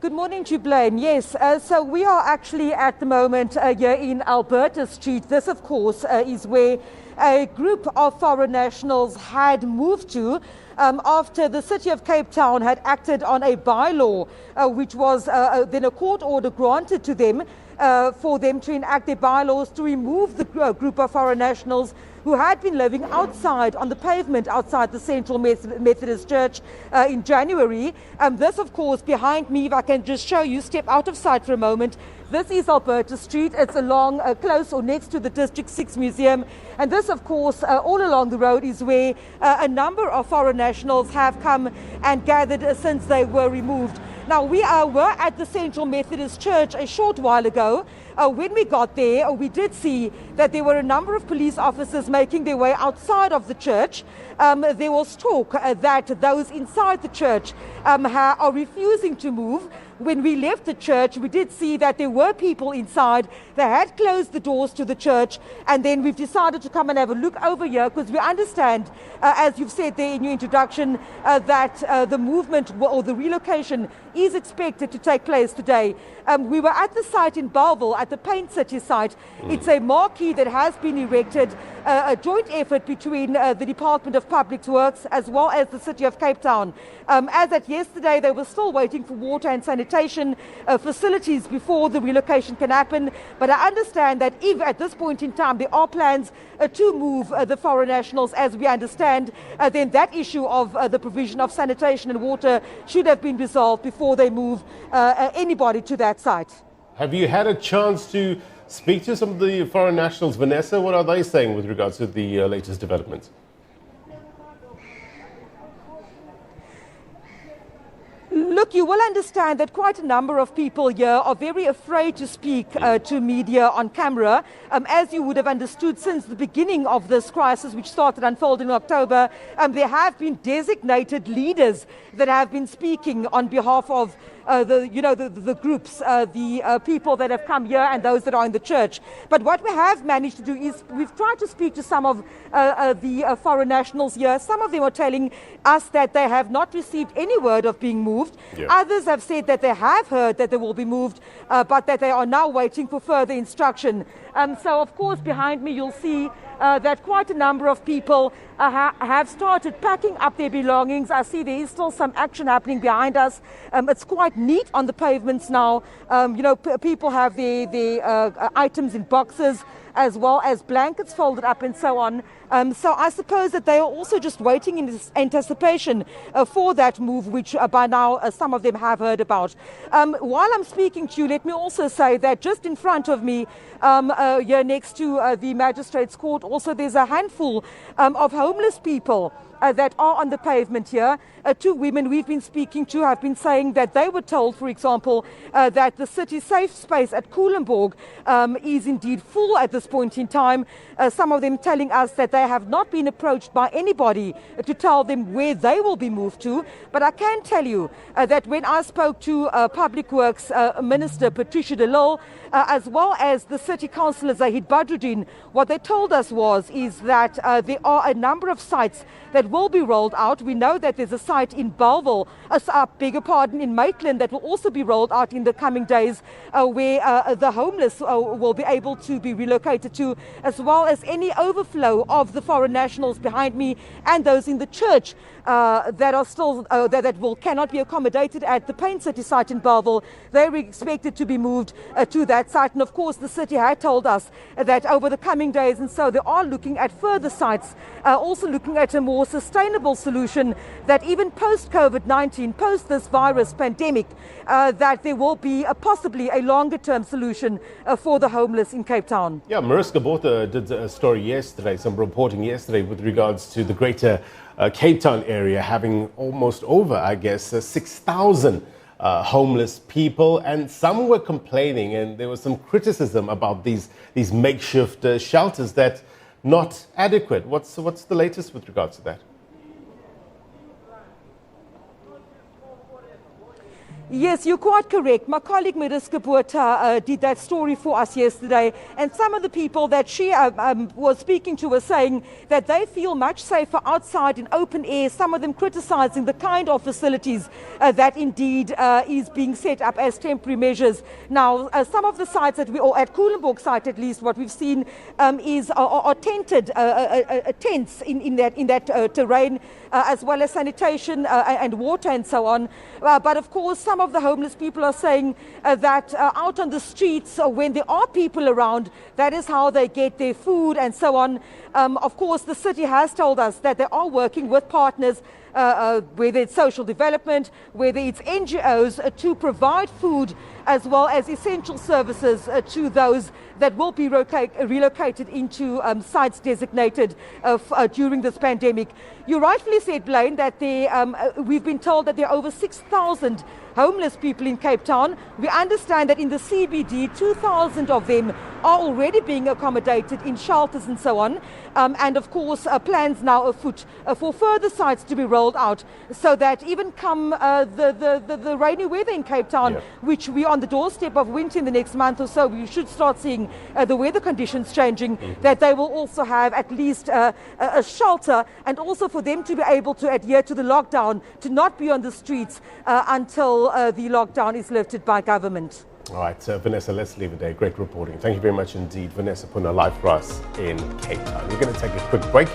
Good morning to you, Blaine. Yes, so we are actually at the moment here in Alberta Street. This, of course, is where a group of foreign nationals had moved to after the City of Cape Town had acted on a bylaw, which was then a court order granted to them for them to enact their bylaws to remove the group of foreign nationals who had been living outside on the pavement outside the Central Methodist Church in January. This, of course, behind me, if I can just show you, step out of sight for a moment. This is Alberta Street. It's along, close or next to the District 6 Museum. And this, of course, all along the road is where a number of foreign nationals have come and gathered since they were removed. Now, we were at the Central Methodist Church a short while ago. When we got there, we did see that there were a number of police officers making their way outside of the church. There was talk that those inside the church are refusing to move. When we left the church, we did see that there were people inside. They had closed the doors to the church, and then we've decided to come and have a look over here because we understand, as you've said there in your introduction, that the movement or the relocation is expected to take place today. We were at the site in Bellville, at the Paint City site. It's a marquee that has been erected, a joint effort between the Department of Public Works as well as the City of Cape Town. As at yesterday, they were still waiting for water and sanitation facilities before the relocation can happen. But I understand that if at this point in time there are plans to move the foreign nationals, as we understand, then that issue of the provision of sanitation and water should have been resolved before they move anybody to that site. Have you had a chance to speak to some of the foreign nationals, Vanessa? What are they saying with regards to the latest developments? Look, you will understand that quite a number of people here are very afraid to speak to media on camera. As you would have understood since the beginning of this crisis, which started unfolding in October, there have been designated leaders that have been speaking on behalf of the groups, the people that have come here and those that are in the church. But what we have managed to do is we've tried to speak to some of the foreign nationals here. Some of them are telling us that they have not received any word of being moved. Yeah. Others have said that they have heard that they will be moved, but that they are now waiting for further instruction. So, of course, behind me you'll see that quite a number of people have started packing up their belongings. I see there is still some action happening behind us. It's quite neat on the pavements now. People have their items in boxes as well as blankets folded up and so on. So I suppose that they are also just waiting in anticipation for that move, which by now some of them have heard about. While I'm speaking to you, let me also say that just in front of me, here next to the Magistrates Court, also there's a handful of homeless people that are on the pavement here. Two women we've been speaking to have been saying that they were told, for example, that the city safe space at Kulenborg is indeed full at this point in time. Some of them telling us that they have not been approached by anybody to tell them where they will be moved to. But I can tell you that when I spoke to Public Works Minister Patricia de Lille, as well as the City Councillor Zahid Badruddin, what they told us is that there are a number of sites that will be rolled out. We know that there's a site in Bellville, in Maitland, that will also be rolled out in the coming days, where the homeless will be able to be relocated to, as well as any overflow of the foreign nationals behind me and those in the church that are still that cannot be accommodated at the Paint City site in Bellville. They're expected to be moved to that site, and of course the city had told us that over the coming days, and so they are looking at further sites, also looking at a more sustainable solution that even post-COVID-19, post this virus pandemic, that there will be possibly a longer term solution for the homeless in Cape Town. Yeah, Mariska Botha did a story yesterday, some reporting yesterday with regards to the greater Cape Town area having almost over, 6,000 homeless people, and some were complaining, and there was some criticism about these makeshift shelters that not adequate. What's the latest with regards to that? Yes, you're quite correct. My colleague Vanessa Poonah did that story for us yesterday, and some of the people that she was speaking to were saying that they feel much safer outside in open air, some of them criticizing the kind of facilities that indeed is being set up as temporary measures. Now, some of the sites that or at Kulenborg site at least, what we've seen are tented tents in that terrain, as well as sanitation and water and so on. But of course, some of the homeless people are saying that out on the streets, when there are people around, that is how they get their food and so on. Of course, the city has told us that they are working with partners, whether it's social development, whether it's NGOs, to provide food as well as essential services to those that will be relocated into sites designated during this pandemic. You rightfully said, Blaine, that we've been told that there are over 6,000 homeless people in Cape Town. We understand that in the CBD, 2,000 of them are already being accommodated in shelters and so on. And of course, plans now afoot for further sites to be rolled out, so that even come the rainy weather in Cape Town, which we are on the doorstep of winter in the next month or so, we should start seeing the weather conditions changing, that they will also have at least a shelter, and also for them to be able to adhere to the lockdown, to not be on the streets until the lockdown is lifted by government. All right, Vanessa, let's leave it there. Great reporting. Thank you very much indeed. Vanessa Poonah live for us in Cape Town. We're going to take a quick break.